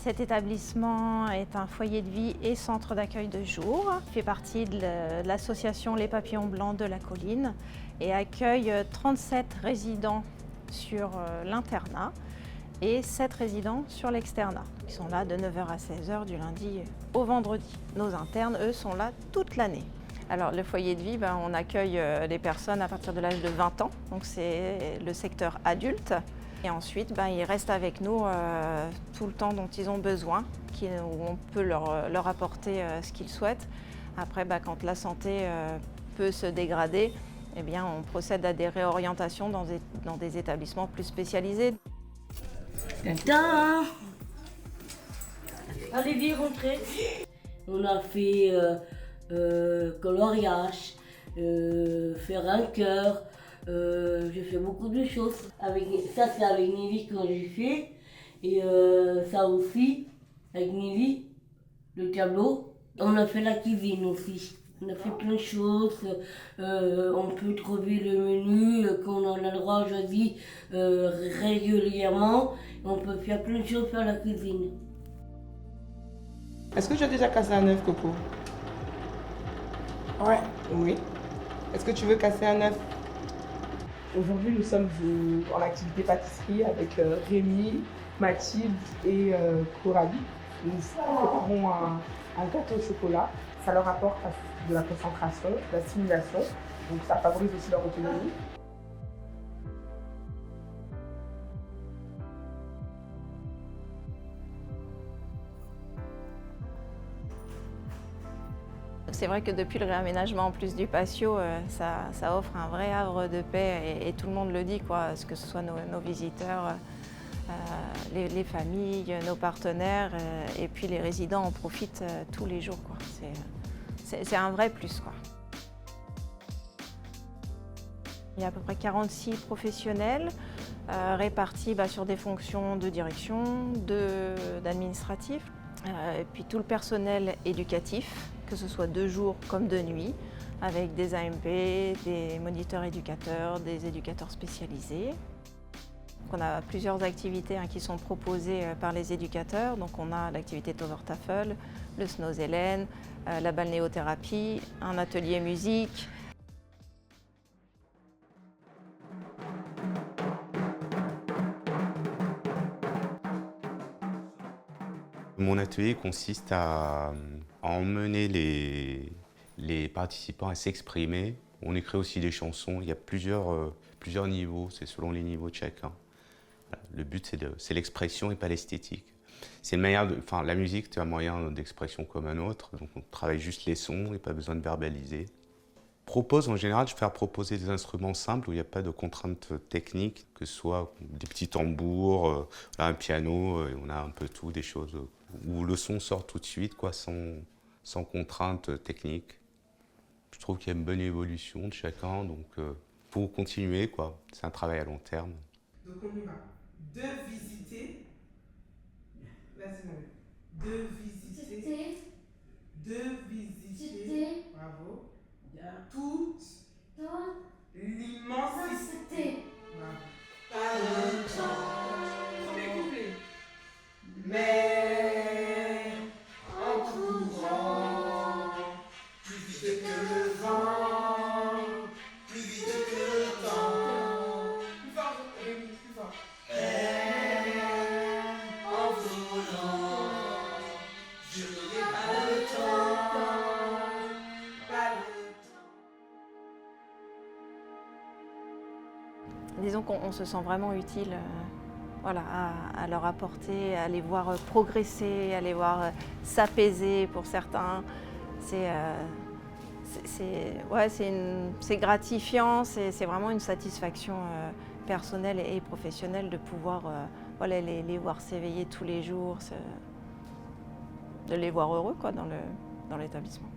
Cet établissement est un foyer de vie et centre d'accueil de jour. Il fait partie de l'association Les Papillons Blancs de la Colline et accueille 37 résidents sur l'internat et 7 résidents sur l'externat. Ils sont là de 9h à 16h du lundi au vendredi. Nos internes, eux, sont là toute l'année. Alors le foyer de vie, on accueille les personnes à partir de l'âge de 20 ans, donc c'est le secteur adulte. Et ensuite, ils restent avec nous tout le temps dont ils ont besoin, où on peut leur apporter ce qu'ils souhaitent. Après, quand la santé peut se dégrader, on procède à des réorientations dans des établissements plus spécialisés. Tintin! Allez, viens rentrer. On a fait coloriage, faire un cœur. J'ai fait beaucoup de choses. Ça, c'est avec Nelly que j'ai fait. Et ça aussi, avec Nelly, le tableau. On a fait la cuisine aussi. On a fait plein de choses. On peut trouver le menu qu'on a le droit de choisir régulièrement. On peut faire plein de choses sur la cuisine. Est-ce que tu as déjà cassé un œuf, Coco? Ouais. Oui. Est-ce que tu veux casser un œuf? Aujourd'hui, nous sommes en activité pâtisserie avec Rémi, Mathilde et Coralie. Nous préparons un gâteau au chocolat. Ça leur apporte de la concentration, de la stimulation. Donc ça favorise aussi leur autonomie. C'est vrai que depuis le réaménagement en plus du patio, ça offre un vrai havre de paix et tout le monde le dit, que ce soit nos visiteurs, les familles, nos partenaires et puis les résidents en profitent tous les jours. C'est un vrai plus. Il y a à peu près 46 professionnels répartis sur des fonctions de direction, d'administratif, et puis tout le personnel éducatif, que ce soit de jour comme de nuit, avec des AMP, des moniteurs éducateurs, des éducateurs spécialisés. On a plusieurs activités qui sont proposées par les éducateurs. Donc on a l'activité Tovertafel, le Snozelen, la balnéothérapie, un atelier musique. Mon atelier consiste à emmener les participants à s'exprimer. On écrit aussi des chansons. Il y a plusieurs niveaux, c'est selon les niveaux de chacun. Le but, c'est l'expression et pas l'esthétique. La musique, c'est un moyen d'expression comme un autre. Donc on travaille juste les sons et pas besoin de verbaliser. En général, je vais faire proposer des instruments simples où il n'y a pas de contraintes techniques, que ce soit des petits tambours, un piano, et on a un peu tout, des choses où le son sort tout de suite, sans contraintes techniques. Je trouve qu'il y a une bonne évolution de chacun, donc faut continuer, C'est un travail à long terme. Donc on y va. De visiter. Vas-y, de visiter. De visiter. Bravo. Toute l'immensité. Pas le temps. Premier couplet. Mais en courant, plus vite que le vent, plus vite que le temps. Plus fort, Rémi, plus fort. En volant, je n'aurai pas le temps, pas le temps. Disons qu'on se sent vraiment utile à leur apporter, à les voir progresser, à les voir s'apaiser pour certains. C'est gratifiant, c'est vraiment une satisfaction personnelle et professionnelle de pouvoir les voir s'éveiller tous les jours, de les voir heureux dans l'établissement.